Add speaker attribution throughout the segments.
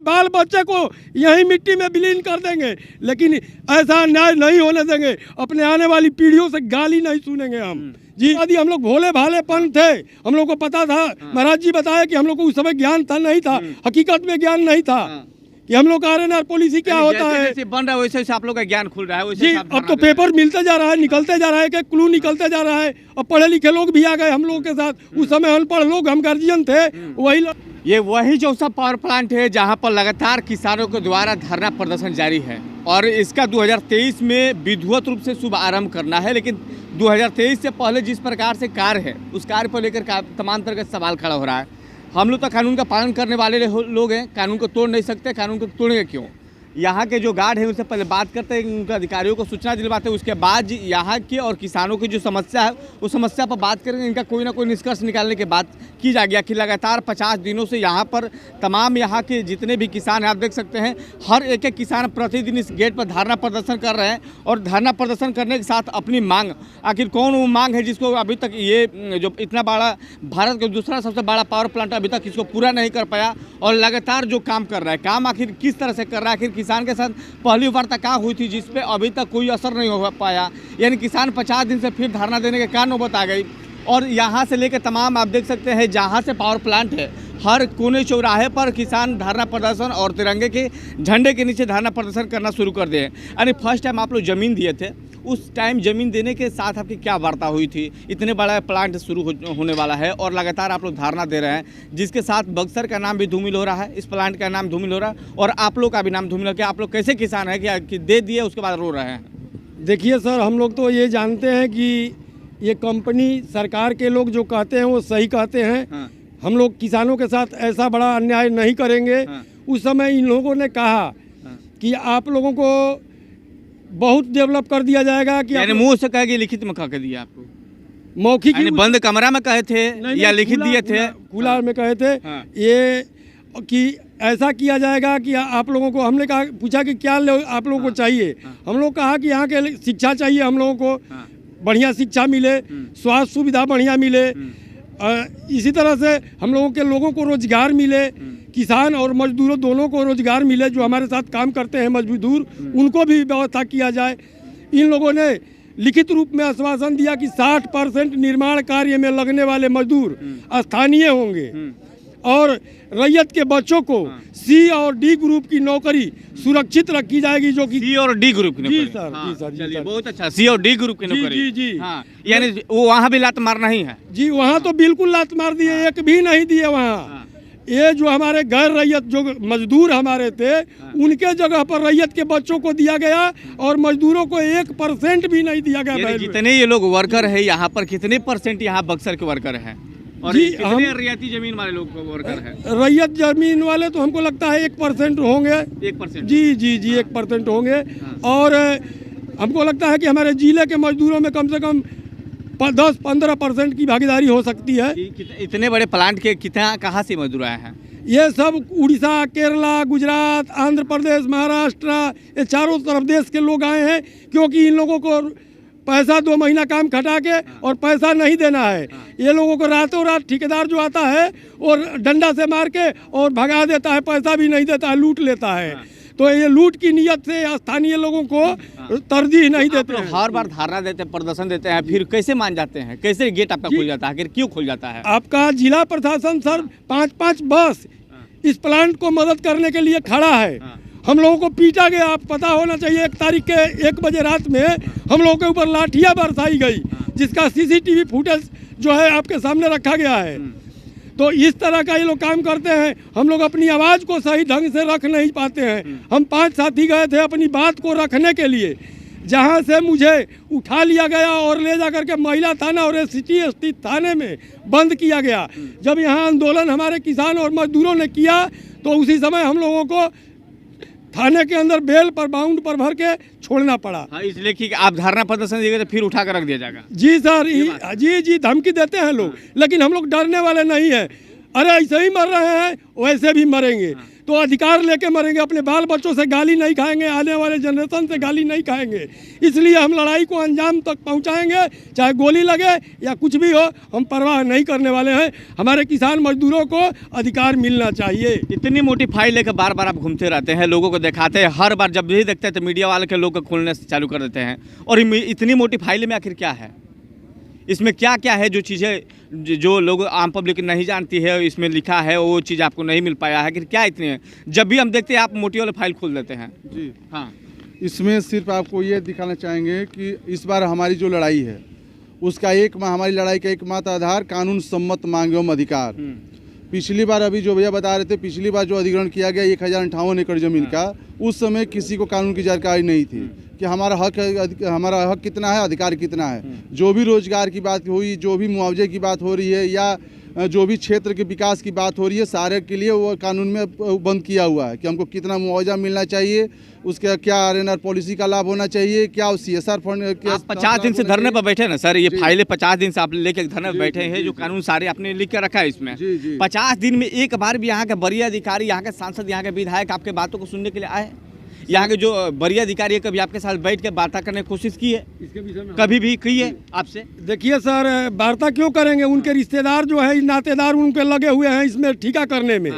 Speaker 1: बाल बच्चे को यही मिट्टी में विलीन कर देंगे, लेकिन ऐसा अन्याय नहीं होने देंगे। अपने आने वाली पीढ़ियों से गाली नहीं सुनेंगे हम। जी यदि हम लोग भोले भालेपन थे, हम लोग को पता था, महाराज जी बताया कि हम लोग को उस समय ज्ञान था नहीं था, हकीकत में ज्ञान नहीं था कि हम लोग आरएनआर पॉलिसी क्या होता है।
Speaker 2: जैसे बन रहा है वैसे वैसे आप लोग का ज्ञान खुल रहा है वैसे
Speaker 1: जी अब तो पेपर मिलते जा रहा है, निकलते जा रहा है, कि क्लू निकलते जा रहा है। अब पढ़े लिखे लोग भी आ गए हम लोगों के साथ। उस समय अनपढ़ लोग, हम गार्जियन थे, वही लोग।
Speaker 2: ये वही चौसा पावर प्लांट है जहां पर लगातार किसानों के द्वारा धरना प्रदर्शन जारी है और इसका 2023 में विधिवत रूप से शुभारंभ करना है। लेकिन 2023 से पहले जिस प्रकार से कार्य है उस कार्य को लेकर तमाम तरह का सवाल खड़ा हो रहा है। हम लोग तो कानून का पालन करने वाले लोग हैं, कानून को तोड़ नहीं सकते, कानून को तोड़ेंगे क्यों? यहाँ के जो गार्ड हैं उनसे पहले बात करते हैं, उनके अधिकारियों को सूचना दिलवाते हैं, उसके बाद यहाँ के और किसानों की जो समस्या है उस समस्या पर बात करेंगे। इनका कोई ना कोई निष्कर्ष निकालने के बाद की जा गया कि लगातार 50 दिनों से यहाँ पर तमाम यहाँ के जितने भी किसान हैं, आप देख सकते हैं हर एक किसान प्रतिदिन इस गेट पर धरना प्रदर्शन कर रहे हैं और धरना प्रदर्शन करने के साथ अपनी मांग, आखिर कौन वो मांग है जिसको अभी तक ये जो इतना बड़ा भारत का दूसरा सबसे बड़ा पावर प्लांट अभी तक इसको पूरा नहीं कर पाया और लगातार जो काम कर रहा है, काम आखिर किस तरह से कर रहा है? आखिर किसान के साथ पहली वार्ता हुई थी जिस पे अभी तक कोई असर नहीं हो पाया, यानी किसान 50 दिन से फिर धरना देने के क्या नौबत आ गई। और यहाँ से लेकर तमाम आप देख सकते हैं जहाँ से पावर प्लांट है हर कोने चौराहे पर किसान धरना प्रदर्शन और तिरंगे के झंडे के नीचे धरना प्रदर्शन करना शुरू कर दिए। यानी फर्स्ट टाइम आप लोग ज़मीन दिए थे, उस टाइम ज़मीन देने के साथ आपकी क्या वार्ता हुई थी? इतने बड़ा प्लांट शुरू होने वाला है और लगातार आप लोग धरना दे रहे हैं, जिसके साथ बक्सर का नाम भी धूमिल हो रहा है, इस प्लांट का नाम धूमिल हो रहा है और आप लोग का भी नाम धूमिल हो गया। आप लोग कैसे किसान हैं कि दे दिए उसके बाद रो रहे हैं?
Speaker 1: देखिए सर, हम लोग तो ये जानते हैं कि ये कंपनी सरकार के लोग जो कहते हैं वो सही कहते हैं। हम लोग किसानों के साथ ऐसा बड़ा अन्याय नहीं करेंगे। उस समय इन लोगों ने कहा कि आप लोगों को बहुत डेवलप कर दिया जाएगा कि
Speaker 2: यानी मुंह से कह के लिखित में कह के दिया आपको?
Speaker 1: मौखिक
Speaker 2: बंद कमरा में कहे थे या लिखित दिए थे?
Speaker 1: खुला में कहे थे ये कि ऐसा किया जाएगा कि आप लोगों को, हमने कहा, पूछा कि क्या आप लोगों को चाहिए। हम लोग कहा कि यहाँ के शिक्षा चाहिए, हम लोगों को बढ़िया शिक्षा मिले, स्वास्थ्य सुविधा बढ़िया मिले, इसी तरह से हम लोगों को रोजगार मिले, किसान और मजदूरों दोनों को रोजगार मिले। जो हमारे साथ काम करते हैं मजदूर, उनको भी व्यवस्था किया जाए। इन लोगों ने लिखित रूप में आश्वासन दिया कि 60% निर्माण कार्य में लगने वाले मजदूर स्थानीय होंगे और रैयत के बच्चों को सी और डी ग्रुप की नौकरी सुरक्षित रखी जाएगी, जो कि
Speaker 2: सी और डी ग्रुप की नौकरी।
Speaker 1: जी सर,
Speaker 2: चलिए बहुत अच्छा, सी और डी ग्रुप की नौकरी।
Speaker 1: जी जी।
Speaker 2: हाँ, यानी वो वहाँ भी लात मारना ही है?
Speaker 1: जी वहाँ तो बिल्कुल लात मार दिए, एक भी नहीं दिए वहाँ। ये जो हमारे गैर रैयत जो मजदूर हमारे थे उनके जगह पर रैयत के बच्चों को दिया गया और मजदूरों को 1% भी नहीं दिया गया।
Speaker 2: जितने ये लोग वर्कर है यहाँ पर, कितने % यहाँ बक्सर के वर्कर हैं और कितने रियायती जमीन वाले लोग वर्कर हैं?
Speaker 1: रैयत जमीन वाले तो हमको लगता है 1% होंगे।
Speaker 2: 1%?
Speaker 1: जी जी जी 1% होंगे। और हमको लगता है कि हमारे जिले के मजदूरों में कम से कम 10-15% की भागीदारी हो सकती है।
Speaker 2: इतने बड़े प्लांट के कितना कहाँ से मजदूर आए हैं?
Speaker 1: ये सब उड़ीसा, केरला, गुजरात, आंध्र प्रदेश, महाराष्ट्र, ये चारों तरफ देश के लोग आए हैं, क्योंकि इन लोगों को पैसा 2 महीना काम खटा के और पैसा नहीं देना है। ये लोगों को रातों रात ठेकेदार जो आता है और डंडा से मार के और भगा देता है, पैसा भी नहीं देता है, लूट लेता है। तो ये लूट की नियत से स्थानीय लोगों को तरजीह नहीं देते हैं।
Speaker 2: हर बार धरना देते हैं, प्रदर्शन देते हैं, फिर कैसे मान जाते हैं? कैसे गेट आपका खुल जाता है? आखिर क्यों खुल जाता है?
Speaker 1: आपका जिला प्रशासन सर 5-5 बस इस प्लांट को मदद करने के लिए खड़ा है। हम लोगों को पीटा गया, आप पता होना चाहिए। 1 तारीख के 1 बजे रात में हम लोगों के ऊपर लाठियां बरसाई गई, जिसका CCTV फुटेज जो है आपके सामने रखा गया है। तो इस तरह का ये लोग काम करते हैं। हम लोग अपनी आवाज़ को सही ढंग से रख नहीं पाते हैं। हम 5 साथी गए थे अपनी बात को रखने के लिए, जहाँ से मुझे उठा लिया गया और ले जा करके महिला थाना और ST थाने में बंद किया गया। जब यहाँ आंदोलन हमारे किसान और मजदूरों ने किया तो उसी समय हम लोगों को थाने के अंदर बेल पर बाउंड पर भर के छोड़ना पड़ा।
Speaker 2: हाँ, इसलिए कि आप धरना प्रदर्शन देंगे तो फिर उठा कर रख दिया जाएगा।
Speaker 1: जी सर, जी जी धमकी देते हैं लोग, लेकिन हम लोग डरने वाले नहीं हैं। अरे ऐसे ही मर रहे हैं वैसे भी मरेंगे। तो अधिकार लेके मरेंगे, अपने बाल बच्चों से गाली नहीं खाएंगे, आने वाले जनरेशन से गाली नहीं खाएंगे। इसलिए हम लड़ाई को अंजाम तक पहुंचाएंगे, चाहे गोली लगे या कुछ भी हो, हम परवाह नहीं करने वाले हैं। हमारे किसान मजदूरों को अधिकार मिलना चाहिए।
Speaker 2: इतनी मोटी फाइल लेकर बार बार आप घूमते रहते हैं, लोगों को दिखाते हैं, हर बार जब भी देखते हैं तो मीडिया वाले के लोग को खोलने से चालू कर देते हैं। और इतनी मोटी फाइल में आखिर क्या है, इसमें क्या क्या है जो चीज़ें जो लोग आम पब्लिक नहीं जानती है, इसमें लिखा है वो चीज़ आपको नहीं मिल पाया है कि क्या इतनी है? जब भी हम देखते हैं आप मोटी वाली फाइल खोल देते हैं।
Speaker 3: जी
Speaker 2: हाँ,
Speaker 3: इसमें सिर्फ आपको ये दिखाना चाहेंगे कि इस बार हमारी जो लड़ाई है उसका हमारी लड़ाई का एकमात्र आधार कानून सम्मत मांग एवं अधिकार। पिछली बार अभी जो भैया बता रहे थे, पिछली बार जो अधिग्रहण किया गया 1058 एकड़ जमीन का, उस समय किसी को कानून की जानकारी नहीं थी कि हमारा हक कितना है, अधिकार कितना है। जो भी रोजगार की बात हुई, जो भी मुआवजे की बात हो रही है या जो भी क्षेत्र के विकास की बात हो रही है, सारे के लिए वो कानून में बंद किया हुआ है कि हमको कितना मुआवजा मिलना चाहिए, उसका क्या आरएनआर पॉलिसी का लाभ होना चाहिए, क्या सीएसआर फंड।
Speaker 2: आप 50 दिन से धरने पर बैठे ना सर, ये फाइलें 50 दिन से आप लेके धरने पर बैठे हैं, जो कानून सारे आपने लिख के रखा है इसमें। 50 दिन में एक बार भी यहाँ के वरीय अधिकारी, यहाँ के सांसद, यहाँ के विधायक आपके बातों को सुनने के लिए आए? यहाँ के जो वरीय अधिकारी है, कभी आपके साथ बैठ के वार्ता करने की कोशिश की है? कभी भी की है आपसे?
Speaker 1: देखिए सर, वार्ता क्यों करेंगे, उनके रिश्तेदार जो है, नातेदार उनके लगे हुए हैं इसमें ठिका करने में।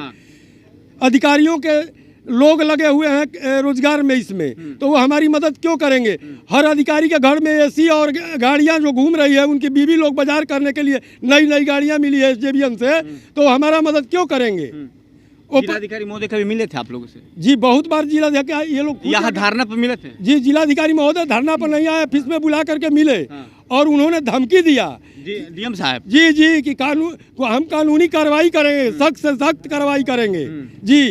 Speaker 1: अधिकारियों के लोग लगे हुए हैं रोजगार में इसमें, तो वो हमारी मदद क्यों करेंगे? हर अधिकारी के घर में एसी और गाड़ियां जो घूम रही है, उनकी बीवी लोग बाजार करने के लिए नई नई गाड़ियां मिली है एसजेवीएन से, तो हमारा मदद क्यों करेंगे?
Speaker 2: जिलाधिकारी महोदय कभी मिले थे आप लोगों से?
Speaker 1: जी बहुत बार जिलाधिकारी, ये लोग
Speaker 2: यहाँ धरना पर मिले थे?
Speaker 1: जी जिलाधिकारी महोदय धरना पर नहीं आए, ऑफिस में बुला करके मिले और उन्होंने धमकी दिया
Speaker 2: डीएम साहब
Speaker 1: जी कि कानून को हम कानूनी कार्रवाई करेंगे, सख्त से सख्त कार्रवाई करेंगे। जी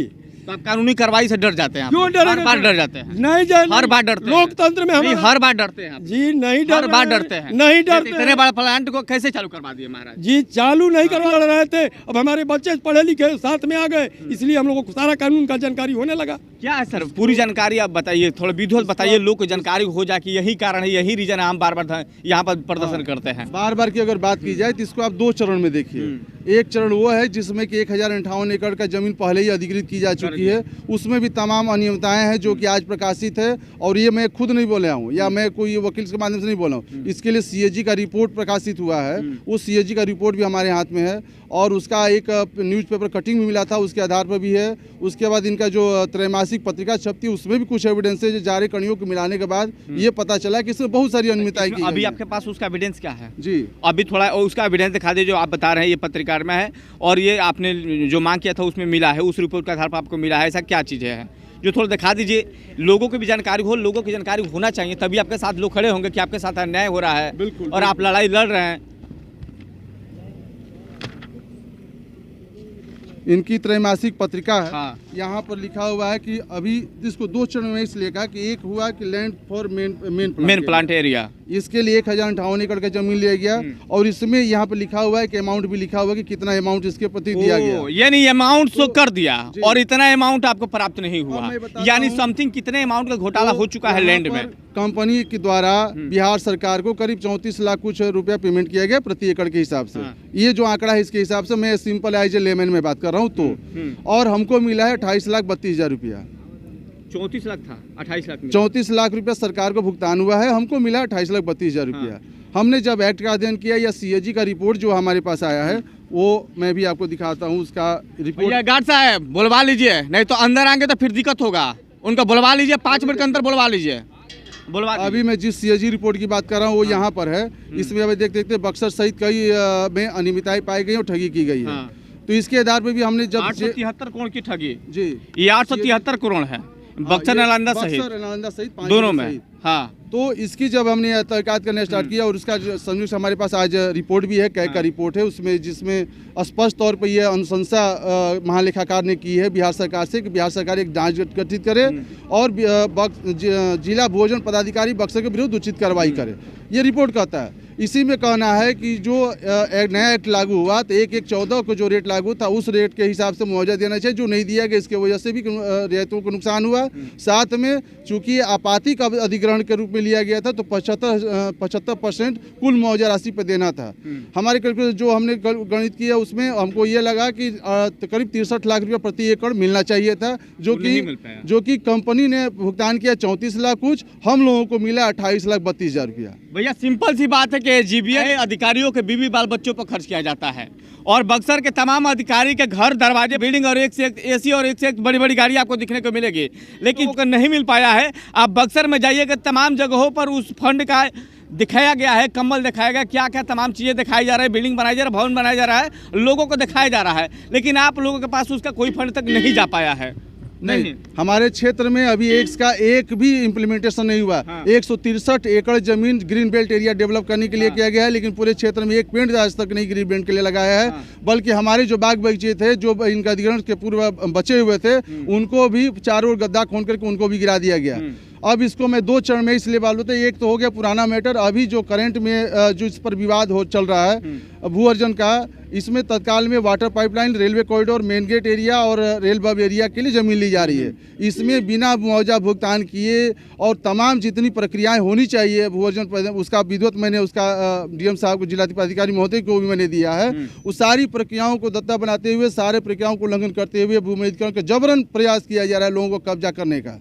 Speaker 2: तो आप कानूनी कार्रवाई से डर जाते हैं?
Speaker 1: क्यों डरेंगे?
Speaker 2: हर बार डर जाते हैं?
Speaker 1: नहीं,
Speaker 2: हर बार डरते हैं?
Speaker 1: लोकतंत्र में हम
Speaker 2: हर बार डरते हैं?
Speaker 1: जी नहीं,
Speaker 2: हर बार डरते हैं?
Speaker 1: नहीं डरते।
Speaker 2: इतने बड़ा प्लांट को कैसे चालू करवा दिए महाराज?
Speaker 1: जी चालू नहीं करवा रहे थे, अब हमारे बच्चे पढ़े लिखे साथ में आ गए, इसलिए हम लोगों को सारा कानून का जानकारी होने लगा।
Speaker 2: क्या है सर, पूरी जानकारी आप बताइए, थोड़ा विधिवत बताइए, लोग को जानकारी हो जाए कि यही कारण है, यही रीजन है हम बार बार यहाँ पर प्रदर्शन करते हैं।
Speaker 3: बार बार की अगर बात की जाए तो इसको आप 2 चरण में देखिए। एक चरण वो है जिसमें कि 1058 एकड़ का जमीन पहले ही अधिकृत की जा चुकी है, उसमें भी तमाम अनियमितताएं हैं जो कि आज प्रकाशित है, और ये मैं खुद नहीं बोला हूँ या मैं कोई वकील के माध्यम से नहीं बोला हूँ। इसके लिए सीएजी का रिपोर्ट प्रकाशित हुआ है, वो सीएजी का रिपोर्ट भी हमारे हाथ में है और उसका एक न्यूज़पेपर कटिंग भी मिला था, उसके आधार पर भी है। उसके बाद इनका जो त्रैमासिक पत्रिका छपती है उसमें भी कुछ एविडेंस है, जो जारी कड़ियों को मिलाने के बाद ये पता चला कि इसमें बहुत सारी अनियमितताएं की।
Speaker 2: अभी आपके पास उसका एविडेंस क्या है?
Speaker 3: जी
Speaker 2: अभी थोड़ा उसका एविडेंस दिखा दीजिए जो आप बता रहे हैं, ये पत्रिका में है और ये आपने जो मांग किया था उसमें मिला है, उस रिपोर्ट के आधार पर आपको मिला है, ऐसा क्या चीज़ है जो थोड़ा दिखा दीजिए, लोगों को भी जानकारी हो, लोगों की जानकारी होना चाहिए, तभी आपके साथ लोग खड़े होंगे कि आपके साथ अन्याय हो रहा है।
Speaker 3: बिल्कुल,
Speaker 2: और आप लड़ाई लड़ रहे हैं।
Speaker 3: इनकी त्रैमासिक पत्रिका है।
Speaker 2: हाँ।
Speaker 3: यहाँ पर लिखा हुआ है कि अभी इसको 2 चरण में इसलिए कहा कि एक हुआ कि land for main
Speaker 2: plant area,
Speaker 3: इसके लिए 1058 एकड़ का जमीन लिया गया और इसमें यहाँ पर लिखा हुआ है कि अमाउंट भी लिखा हुआ है कि कितना अमाउंट इसके प्रति दिया गया।
Speaker 2: यानी अमाउंट तो कर दिया और इतना अमाउंट आपको प्राप्त नहीं हुआ,
Speaker 3: मैं बता
Speaker 2: यानी
Speaker 3: रहा हूं,
Speaker 2: समथिंग कितने अमाउंट का घोटाला हो चुका है लैंड में।
Speaker 3: कंपनी के द्वारा बिहार सरकार को करीब 34 लाख कुछ रुपया पेमेंट किया गया प्रति एकड़ के हिसाब से। ये जो आंकड़ा है इसके हिसाब से मैं सिंपल एज ए लेमैन में बात कर रहा हूँ तो, और हमको मिला है 28,32,000 रुपया।
Speaker 2: 34 लाख था, 28 लाख
Speaker 3: 34 लाख रुपया सरकार को भुगतान हुआ है, हमको मिला 28,32,000 रुपया। हमने जब एक्ट का अध्ययन किया या सीएजी का रिपोर्ट जो हमारे पास आया है वो मैं भी आपको दिखाता हूँ, उसका रिपोर्ट।
Speaker 2: गार्ड साहब बुलवा लीजिए, नहीं तो अंदर आएंगे तो फिर दिक्कत होगा, उनका बुलवा लीजिए, 5 मिनट के अंदर बुलवा लीजिए।
Speaker 3: अभी मैं जिस सीएजी रिपोर्ट की बात कर रहा हूँ वो यहाँ पर है। इसमें अभी देखते देखते बक्सर सहित कई में अनियमितताएं पाई गई और ठगी की गई है। तो इसके आधार पर भी हमने जब
Speaker 2: 873 करोड़ की ठगी,
Speaker 3: जी
Speaker 2: ये 873 करोड़ है, बक्सर नालंदा सहित दोनों में। हाँ,
Speaker 3: तो इसकी जब हमने तहकीकात करना स्टार्ट किया और उसका संयुक्त हमारे पास आज रिपोर्ट भी है, कैग का रिपोर्ट है, उसमें जिसमें स्पष्ट तौर पर यह अनुशंसा महालेखाकार ने की है बिहार सरकार से कि बिहार सरकार एक जांच गठित करे और जिला भोजन पदाधिकारी बक्सर के विरुद्ध उचित कार्रवाई करे। ये रिपोर्ट कहता है। इसी में कहना है कि जो एक नया एक्ट लागू हुआ तो 1/1/14 को जो रेट लागू था उस रेट के हिसाब से मुआवजा देना चाहिए, जो नहीं दिया गया इसके वजह से भी रियायतों को नुकसान हुआ। साथ में चूंकि आपाती का अधिग्रहण के रूप में लिया गया था तो 75% कुल मुआवजा राशि पर देना था। हमारे कैलकुलेशन जो हमने गणित किया उसमें हमको ये लगा कि करीब 63 लाख रुपया प्रति एकड़ मिलना चाहिए था, जो कि कंपनी ने भुगतान किया 34 लाख कुछ, हम लोगों को मिला 28,32,000 रुपया।
Speaker 2: भैया सिंपल सी बात है कि एसजीबीएन अधिकारियों के बीवी बाल बच्चों पर खर्च किया जाता है और बक्सर के तमाम अधिकारी के घर दरवाजे बिल्डिंग और एक से एक एसी और एक से एक बड़ी बड़ी गाड़ी आपको दिखने को मिलेगी, लेकिन वो नहीं मिल पाया है। आप बक्सर में जाइएगा तमाम जगहों पर उस फंड का दिखाया गया है, कम्बल दिखाया गया, क्या क्या तमाम चीज़ें दिखाई जा रही है, बिल्डिंग बनाई जा रहा है, भवन बनाया जा रहा है, लोगों को दिखाया जा रहा है, लेकिन आप लोगों के पास उसका कोई फंड तक नहीं जा पाया है।
Speaker 3: नहीं, हमारे क्षेत्र में अभी एक्स का एक भी इम्प्लीमेंटेशन नहीं हुआ। 163 एकड़ जमीन ग्रीन बेल्ट एरिया डेवलप करने के लिए किया गया है, लेकिन पूरे क्षेत्र में एक पेड़ आज तक नहीं ग्रीन बेल्ट के लिए लगाया है। बल्कि हमारे जो बाग बगीचे थे, जो इनका अधिग्रहण के पूर्व बचे हुए थे, उनको भी चारों ओर गड्ढा खोद करके उनको भी गिरा दिया गया। अब इसको मैं 2 चरण में इसलिए बात होता है, एक तो हो गया पुराना मैटर, अभी जो करंट में जो इस पर विवाद चल रहा है भू अर्जन का, इसमें तत्काल में water pipeline, railway corridor, main gate area और रेल बब एरिया के लिए जमीन ली जा रही है। इसमें बिना मुआवजा भुगतान किए और तमाम जितनी प्रक्रियाएं होनी चाहिए भू अर्जन पर, उसका विधिवत मैंने उसका डीएम साहब को, जिलाधिकारी महोदय को भी मैंने दिया है। उस सारी प्रक्रियाओं को दत्ता बनाते हुए, सारे प्रक्रियाओं को उल्लंघन करते हुए भूमि अधिग्रहण का जबरन प्रयास किया जा रहा है लोगों को कब्जा करने का।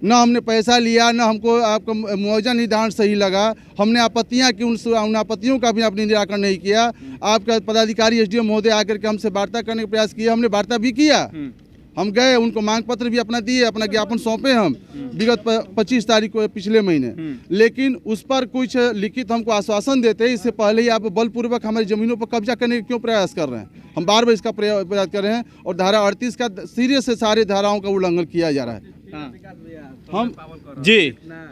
Speaker 3: न हमने पैसा लिया, न हमको आपका मुआवजा निर्धारण सही लगा, हमने आपत्तियां की, उन आपत्तियों का भी आपने निराकरण नहीं किया। आपका पदाधिकारी एसडीएम महोदय आकर के हमसे वार्ता करने का प्रयास किया, हमने वार्ता भी किया, हम गए, उनको मांग पत्र भी अपना दिए, अपना ज्ञापन सौंपे हम विगत 25 तारीख को पिछले महीने, लेकिन उस पर कुछ लिखित हमको आश्वासन देते हैं, इससे पहले ही आप बलपूर्वक हमारी जमीनों पर कब्जा करने का क्यों प्रयास कर रहे हैं। हम बार बार इसका प्रयास कर रहे हैं और धारा 38 का सीरियस से सारे धाराओं का उल्लंघन किया जा रहा है।
Speaker 2: हम जी,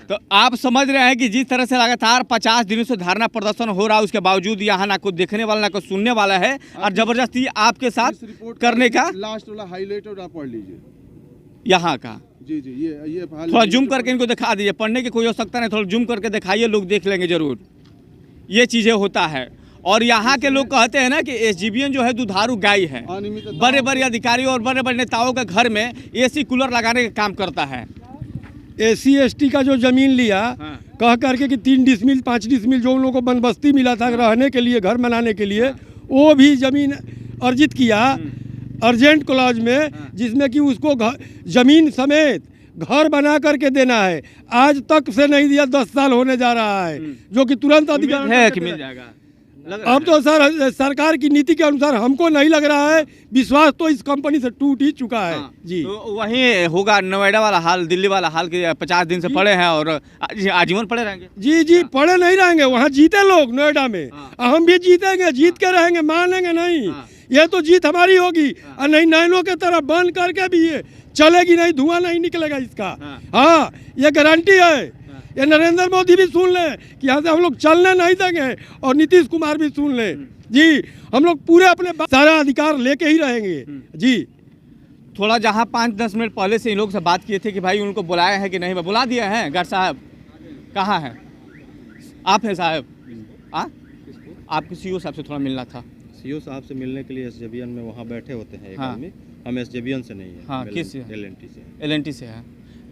Speaker 2: तो आप समझ रहे हैं कि जिस तरह से लगातार 50 दिनों से धरना प्रदर्शन हो रहा है, उसके बावजूद यहाँ ना कुछ देखने वाला ना कुछ सुनने वाला है और जबरदस्ती आपके साथ करने का
Speaker 3: लास्ट वाला हाईलाइट और आप पढ़ लीजिए
Speaker 2: यहाँ का।
Speaker 3: जी जी, ये
Speaker 2: थोड़ा जूम करके इनको दिखा दीजिए, पढ़ने की कोई आवश्यकता नहीं, थोड़ा जूम करके दिखाइए, लोग देख लेंगे जरूर। ये चीज़ें होता है और यहाँ के लोग कहते हैं ना कि एसजीबीएन जो है दुधारू गाय है, बड़े बड़े अधिकारी और बड़े बड़े नेताओं के घर में एसी कूलर लगाने का काम करता है।
Speaker 1: SC ST का जो जमीन लिया कह करके कि 3 डिसमिल 5 डिसमिल जो उन लोगों को बनबस्ती मिला था रहने के लिए, घर बनाने के लिए, वो भी जमीन अर्जित किया अर्जेंट क्लॉज में, जिसमें कि उसको जमीन समेत घर बना करके देना है। आज तक से नहीं दिया, 10 साल होने जा रहा है, जो कि तुरंत अधिग्रहण
Speaker 2: है कि मिल जाएगा।
Speaker 1: अब तो सर सरकार की नीति के अनुसार हमको नहीं लग रहा है, विश्वास तो इस कंपनी से टूट ही चुका है। जी,
Speaker 2: तो वहीं होगा नोएडा वाला हाल, दिल्ली वाला हाल के 50 दिन से पड़े हैं और आजीवन पड़े रहेंगे।
Speaker 1: जी जी, पड़े नहीं रहेंगे, वहाँ जीते लोग नोएडा में, हम भी जीतेंगे, जीत के रहेंगे, मानेंगे नहीं। ये तो जीत हमारी होगी और नहीं नैनों के तरह बंद करके भी ये चलेगी नहीं, धुआं नहीं निकलेगा इसका। हाँ, ये गारंटी है। ये नरेंद्र मोदी भी सुन ले कि यहाँ से हम लोग चलने नहीं देंगे और नीतीश कुमार भी सुन ले। जी, हम लोग पूरे अपने सारा अधिकार लेके ही रहेंगे। जी,
Speaker 2: थोड़ा जहाँ 5-10 मिनट पहले से इन लोग से बात किए थे कि भाई उनको बुलाया है कि नहीं, बुला दिए हैं। गार्ड साहब कहाँ हैं? आप हैं साहब? आपके सीओ साहब से थोड़ा मिलना था।
Speaker 4: सीओ साहब से मिलने के लिए एसजेबीएन में वहाँ बैठे होते हैं एक आदमी। हम एसजेबीएन से नहीं है।
Speaker 2: हाँ, किस से?
Speaker 4: LNT
Speaker 2: से है।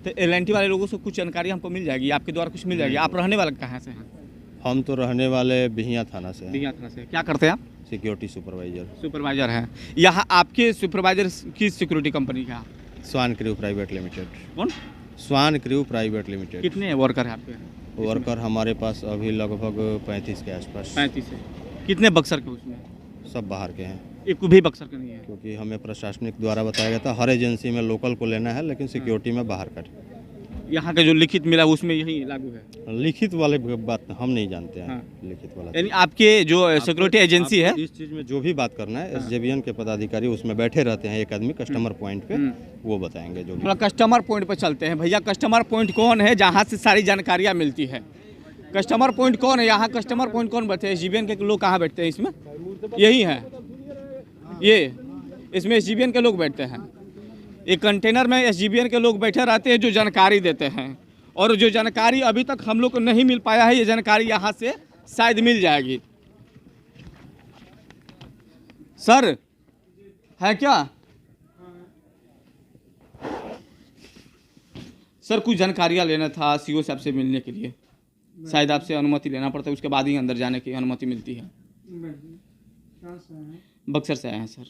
Speaker 2: तो LNT वाले लोगों से कुछ जानकारी हमको मिल जाएगी, आपके द्वारा कुछ मिल जाएगी। आप रहने वाले कहाँ से हैं?
Speaker 4: हम तो रहने वाले बिहिया थाना से हैं।
Speaker 2: बिहिया थाना से। क्या करते हैं आप?
Speaker 4: सिक्योरिटी सुपरवाइजर
Speaker 2: हैं। यहाँ आपके सुपरवाइजर किस सिक्योरिटी कंपनी का?
Speaker 4: स्वान क्रू प्राइवेट लिमिटेड।
Speaker 2: कौन?
Speaker 4: स्वान क्रू प्राइवेट लिमिटेड।
Speaker 2: कितने वर्कर हैं आपके?
Speaker 4: वर्कर हमारे पास अभी लगभग 35 के आसपास।
Speaker 2: 35 है। कितने बक्सर के उसमें?
Speaker 4: सब बाहर के हैं,
Speaker 2: एक भी बक्सर का नहीं है।
Speaker 4: क्योंकि हमें प्रशासनिक द्वारा बताया गया था हर एजेंसी में लोकल को लेना है, लेकिन सिक्योरिटी में बाहर का।
Speaker 2: यहाँ का जो लिखित मिला उसमें यही लागू है?
Speaker 4: लिखित वाले बात हम नहीं जानते हैं। लिखित वाला
Speaker 2: यानी आपके जो सिक्योरिटी एजेंसी है,
Speaker 4: इस चीज़ में जो भी बात करना है एसजेबीएन के पदाधिकारी उसमें बैठे रहते हैं, एक आदमी कस्टमर पॉइंट पे, वो बताएंगे जो भी।
Speaker 2: कस्टमर पॉइंट पे चलते हैं भैया। कस्टमर पॉइंट कौन है जहाँ से सारी जानकारियाँ मिलती है? कस्टमर पॉइंट कौन है यहाँ? कस्टमर पॉइंट कौन बैठे हैं? एसजीबीएन के लोग कहाँ बैठते हैं इसमें? यही है ये, इसमें एसजीबीएन के लोग बैठते हैं। एक कंटेनर में एसजीबीएन के लोग बैठे रहते हैं जो जानकारी देते हैं, और जो जानकारी अभी तक हम लोग को नहीं मिल पाया है, ये जानकारी यहाँ से शायद मिल जाएगी। सर है क्या? सर कुछ जानकारियाँ लेना था सीओ साहब से मिलने के लिए, शायद आपसे अनुमति लेना पड़ता है, उसके बाद ही अंदर जाने की अनुमति मिलती है।
Speaker 5: कहाँ से हैं?
Speaker 2: बक्सर से आए हैं सर।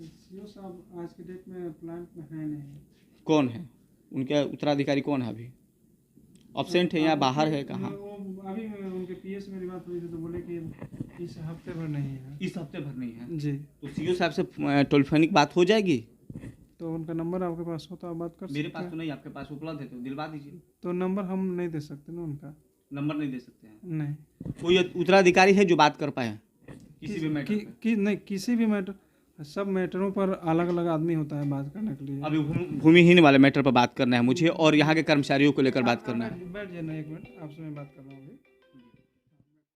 Speaker 5: सीओ साहब आज के डेट में प्लांट में है नहीं।
Speaker 2: कौन है उनके उत्तराधिकारी, कौन है अभी? ऑब्सेंट है या बाहर है, कहाँ?
Speaker 5: वो अभी उनके पीएस मेरी बात हुई थी तो बोले कि इस हफ्ते भर नहीं है।
Speaker 2: इस हफ्ते भर नहीं है
Speaker 5: जी, तो
Speaker 2: सीओ साहब से टेलीफोनिक बात हो जाएगी?
Speaker 5: तो उनका नंबर आपके पास हो तो आप बात कर सकते
Speaker 2: मेरे पास
Speaker 5: हैं।
Speaker 2: तो नहीं, आपके पास उपलब्ध है तो दिलवा दीजिए।
Speaker 5: तो नंबर हम नहीं दे सकते ना उनका।
Speaker 2: नंबर नहीं दे सकते हैं?
Speaker 5: नहीं
Speaker 2: कोई उत्तराधिकारी है जो बात कर पाए किसी भी मैटर पे?
Speaker 5: नहीं, किसी भी मैटर, सब मैटरों पर अलग अलग आदमी होता है बात करने के लिए।
Speaker 2: अभी भूमिहीन वाले मैटर पर बात करना है मुझे और यहाँ के कर्मचारियों को लेकर बात करना है।
Speaker 5: बैठ जाए ना, एक मिनट आपसे मैं बात कर रहा हूँ अभी।